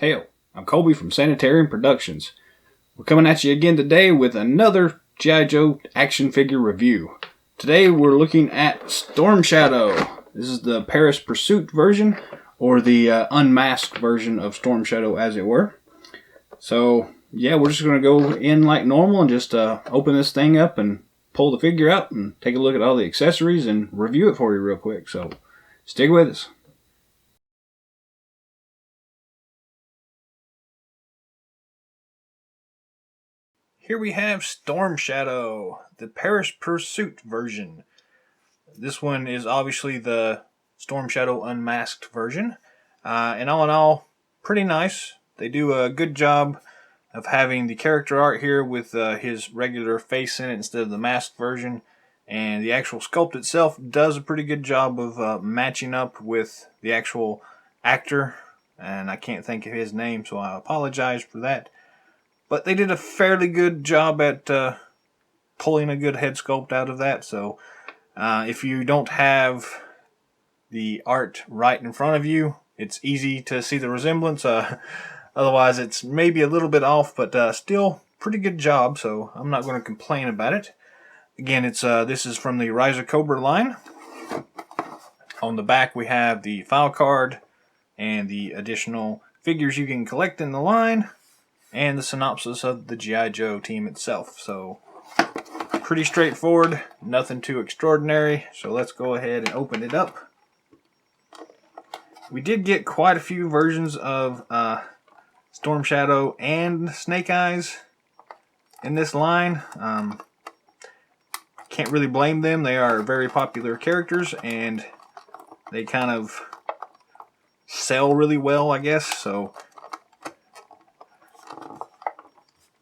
Hail, I'm Colby from Sanitarium Productions. We're coming at you again today with another G.I. Joe action figure review. Today we're looking at Storm Shadow. This is the Paris Pursuit version, or the unmasked version of Storm Shadow, as it were. So, yeah, we're just going to go in like normal and just open this thing up and pull the figure out and take a look at all the accessories and review it for you real quick. So, stick with us. Here we have Storm Shadow, the Paris Pursuit version. This one is obviously the Storm Shadow unmasked version. And all in all, pretty nice. They do a good job of having the character art here with his regular face in it instead of the masked version. And the actual sculpt itself does a pretty good job of matching up with the actual actor. And I can't think of his name, so I apologize for that. But they did a fairly good job at pulling a good head sculpt out of that. So if you don't have the art right in front of you, it's easy to see the resemblance. Otherwise, it's maybe a little bit off, but still pretty good job. So I'm not going to complain about it. Again, this is from the Rise of Cobra line. On the back, we have the file card and the additional figures you can collect in the line, and the synopsis of the G.I. Joe team itself. So, pretty straightforward, nothing too extraordinary. So let's go ahead and open it up. We did get quite a few versions of Storm Shadow and Snake Eyes in this line. Can't really blame them. They are very popular characters, and they kind of sell really well, I guess. So,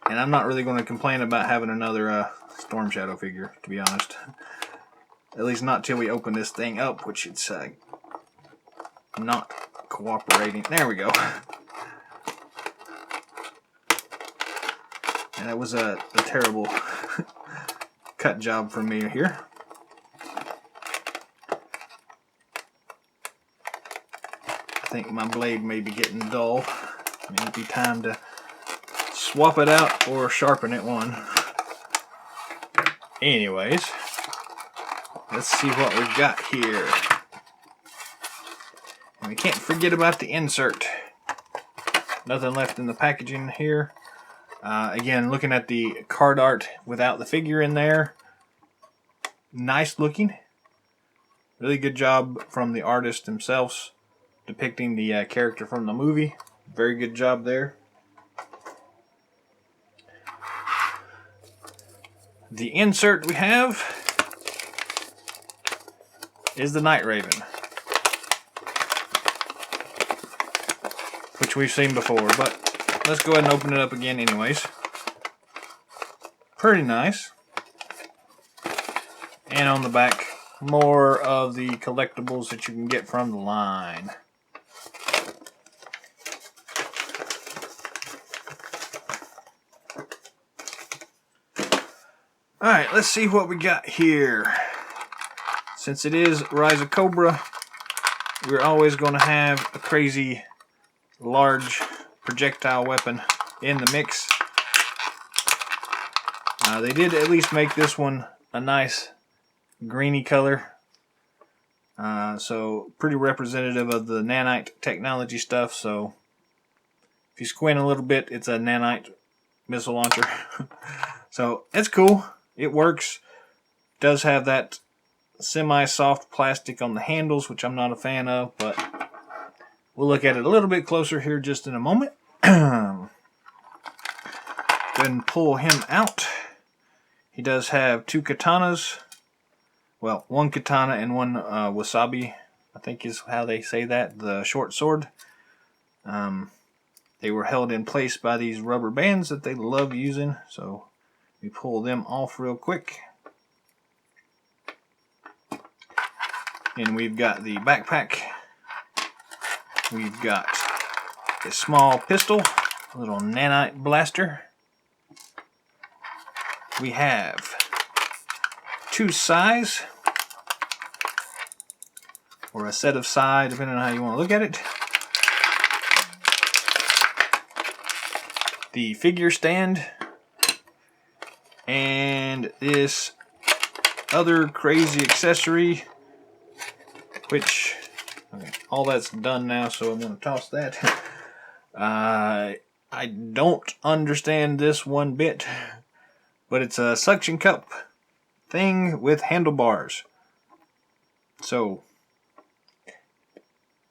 and I'm not really going to complain about having another Storm Shadow figure, to be honest. At least not till we open this thing up, which it's not cooperating. There we go. And that was a terrible cut job from me here. I think my blade may be getting dull. May be time to swap it out or sharpen it one. Anyways, let's see what we've got here. And we can't forget about the insert. Nothing left in the packaging here. Again, looking at the card art without the figure in there. Nice looking. Really good job from the artist themselves depicting the character from the movie. Very good job there. The insert we have is the Night Raven, which we've seen before, but let's go ahead and open it up again anyways. Pretty nice. And on the back, more of the collectibles that you can get from the line. Alright, let's see what we got here. Since it is Rise of Cobra, we're always going to have a crazy large projectile weapon in the mix. They did at least make this one a nice greeny color. So pretty representative of the nanite technology stuff. So if you squint a little bit, it's a nanite missile launcher. So it's cool. It works. Does have that semi-soft plastic on the handles, which I'm not a fan of, but we'll look at it a little bit closer here just in a moment. Go ahead and pull him out. He does have two katanas. Well, one katana and one wasabi, I think is how they say that, the short sword. They were held in place by these rubber bands that they love using, so we pull them off real quick. And we've got the backpack. We've got a small pistol, a little nanite blaster. We have two sais, or a set of sai, depending on how you want to look at it. the figure stand and this other crazy accessory, which okay, all that's done now, so I'm going to toss that. I don't understand this one bit, but it's a suction cup thing with handlebars. So,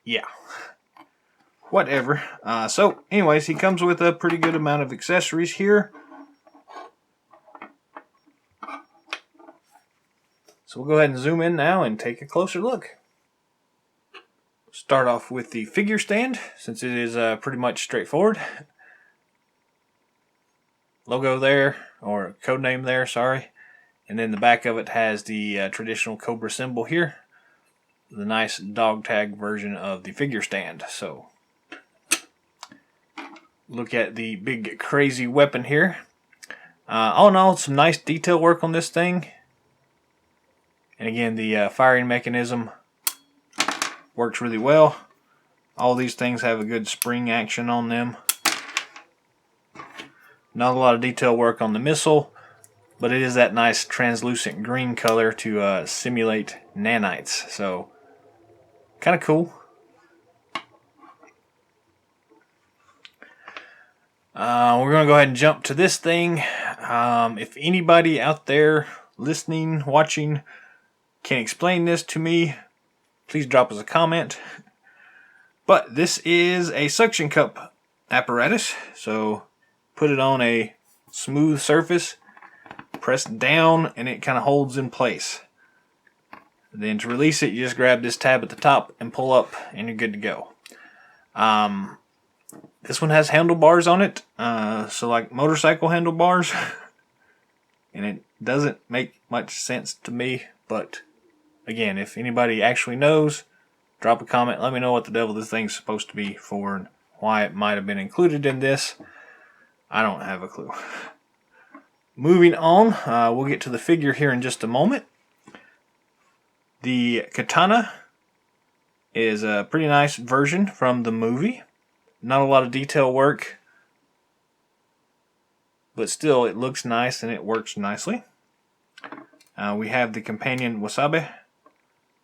yeah. Whatever. So, anyways, he comes with a pretty good amount of accessories here. So we'll go ahead and zoom in now and take a closer look. Start off with the figure stand, since it is pretty much straightforward. Logo there, or code name there, sorry. And then the back of it has the traditional Cobra symbol here. The nice dog tag version of the figure stand. So, look at the big crazy weapon here. All in all, some nice detail work on this thing. And again, the firing mechanism works really well. All these things have a good spring action on them. Not a lot of detail work on the missile, but it is that nice translucent green color to simulate nanites. So, kind of cool. We're going to go ahead and jump to this thing. If anybody out there listening, watching, can explain this to me, please drop us a comment. But this is a suction cup apparatus. So put it on a smooth surface, press down, and it kind of holds in place. Then to release it, you just grab this tab at the top and pull up, and you're good to go. This one has handlebars on it, so like motorcycle handlebars. And it doesn't make much sense to me, but again, if anybody actually knows, drop a comment. Let me know what the devil this thing's supposed to be for and why it might have been included in this. I don't have a clue. Moving on, we'll get to the figure here in just a moment. The katana is a pretty nice version from the movie. Not a lot of detail work, but still it looks nice and it works nicely. We have the companion wasabi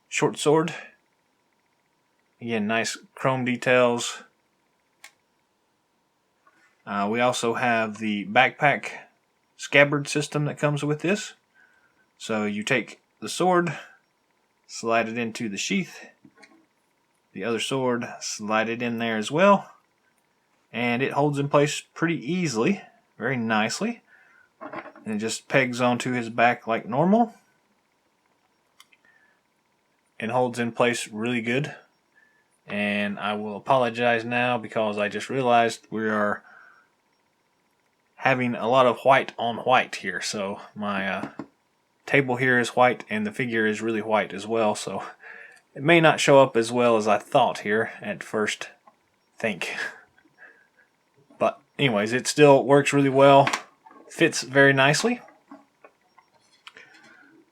short sword. Again, nice chrome details. We also have the backpack scabbard system that comes with this. So you take the sword, slide it into the sheath. The other sword, slide it in there as well. And it holds in place pretty easily, very nicely. And it just pegs onto his back like normal. It holds in place really good. And I will apologize now because I just realized we are having a lot of white on white here. So my table here is white and the figure is really white as well. So it may not show up as well as I thought here at first think. But anyways, it still works really well. Fits very nicely.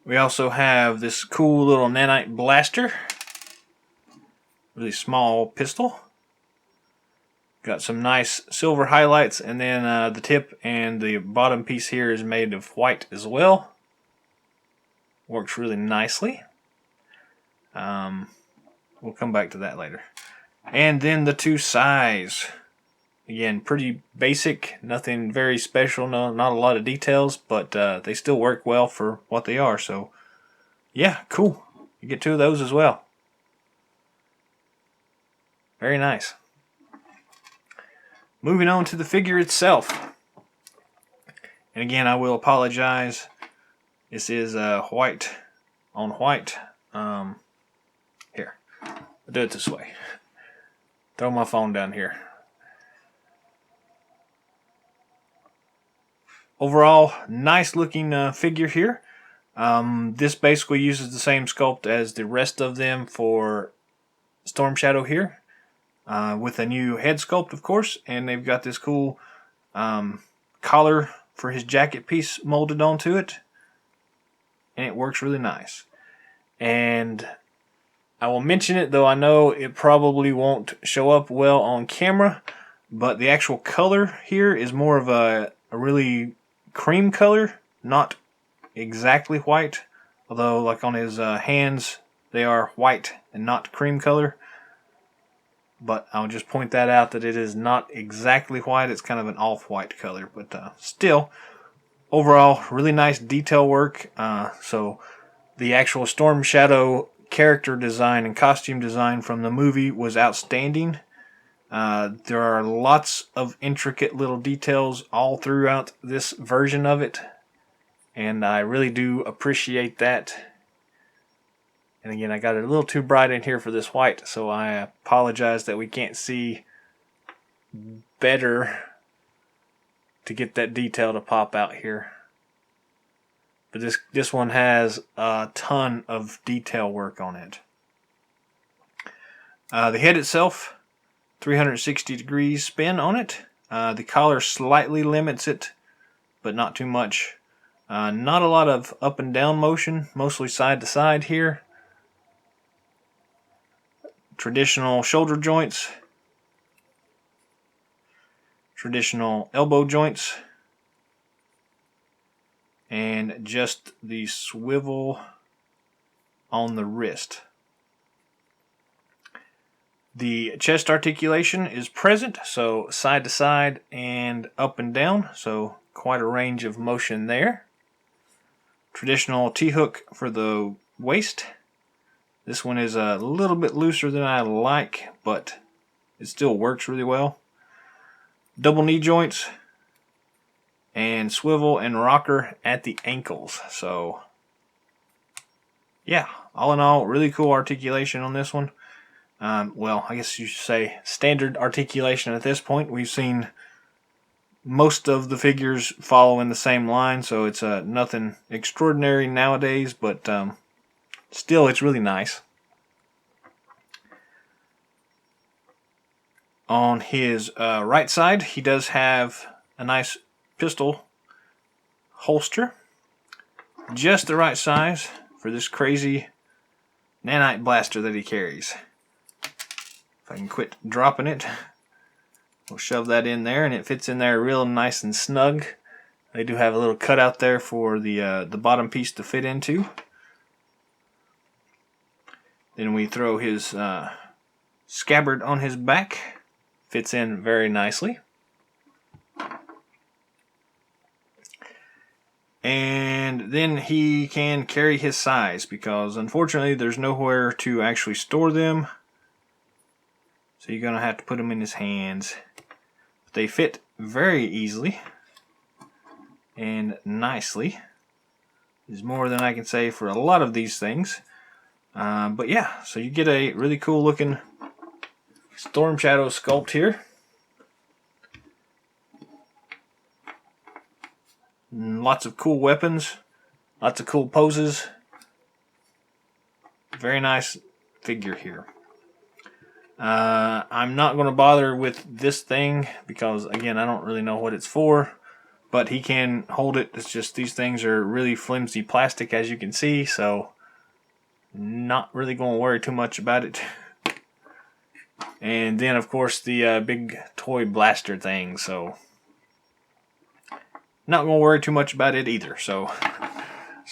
We also have this cool little nanite blaster. Really small pistol. Got some nice silver highlights, and then the tip and the bottom piece here is made of white as well. Works really nicely. We'll come back to that later. And then the two sides. Again, pretty basic, nothing very special, not a lot of details, but they still work well for what they are. So, yeah, cool. You get two of those as well. Very nice. Moving on to the figure itself. And again, I will apologize. This is white on white. Here, I'll do it this way. Throw my phone down here. Overall, nice looking figure here. This basically uses the same sculpt as the rest of them for Storm Shadow here. With a new head sculpt, of course, and they've got this cool collar for his jacket piece molded onto it, and it works really nice. And I will mention it, though I know it probably won't show up well on camera, but the actual color here is more of a really cream color, not exactly white, although like on his hands they are white and not cream color. But I'll just point that out that it is not exactly white. It's kind of an off-white color, but still, overall, really nice detail work. So the actual Storm Shadow character design and costume design from the movie was outstanding. There are lots of intricate little details all throughout this version of it, and I really do appreciate that. And again, I got it a little too bright in here for this white, so I apologize that we can't see better to get that detail to pop out here. But this one has a ton of detail work on it. The head itself, 360 degrees spin on it. The collar slightly limits it, but not too much. Not a lot of up and down motion, mostly side to side here. Traditional shoulder joints, traditional elbow joints, and just the swivel on the wrist. The chest articulation is present, so side to side and up and down, so quite a range of motion there. Traditional T-hook for the waist. This one is a little bit looser than I like, but it still works really well. Double knee joints and swivel and rocker at the ankles. So yeah, all in all, really cool articulation on this one. Well, I guess you should say standard articulation at this point. We've seen most of the figures follow in the same line, so it's nothing extraordinary nowadays, but still, it's really nice. On his right side, he does have a nice pistol holster. Just the right size for this crazy nanite blaster that he carries. If I can quit dropping it, we'll shove that in there, and it fits in there real nice and snug. They do have a little cutout there for the bottom piece to fit into. Then we throw his scabbard on his back. Fits in very nicely. And then he can carry his size, because unfortunately there's nowhere to actually store them. So you're going to have to put them in his hands. But they fit very easily and nicely. Is more than I can say for a lot of these things. But yeah, so you get a really cool looking Storm Shadow sculpt here. And lots of cool weapons, lots of cool poses. Very nice figure here. I'm not going to bother with this thing because, again, I don't really know what it's for. But he can hold it. It's just these things are really flimsy plastic, as you can see, so not really going to worry too much about it. And then, of course, the big toy blaster thing, so not going to worry too much about it either. So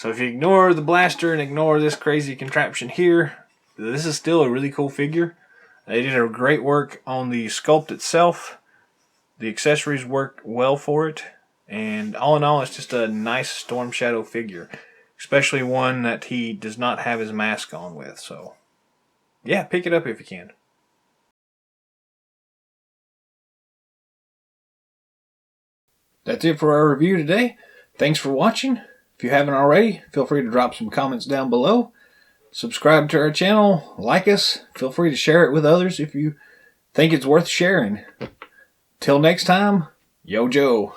if you ignore the blaster and ignore this crazy contraption here, this is still a really cool figure. They did a great work on the sculpt itself. The accessories worked well for it. And all in all, it's just a nice Storm Shadow figure. Especially one that he does not have his mask on with. So, yeah, pick it up if you can. That's it for our review today. Thanks for watching. If you haven't already, feel free to drop some comments down below. Subscribe to our channel. Like us. Feel free to share it with others if you think it's worth sharing. Till next time, Yo Joe.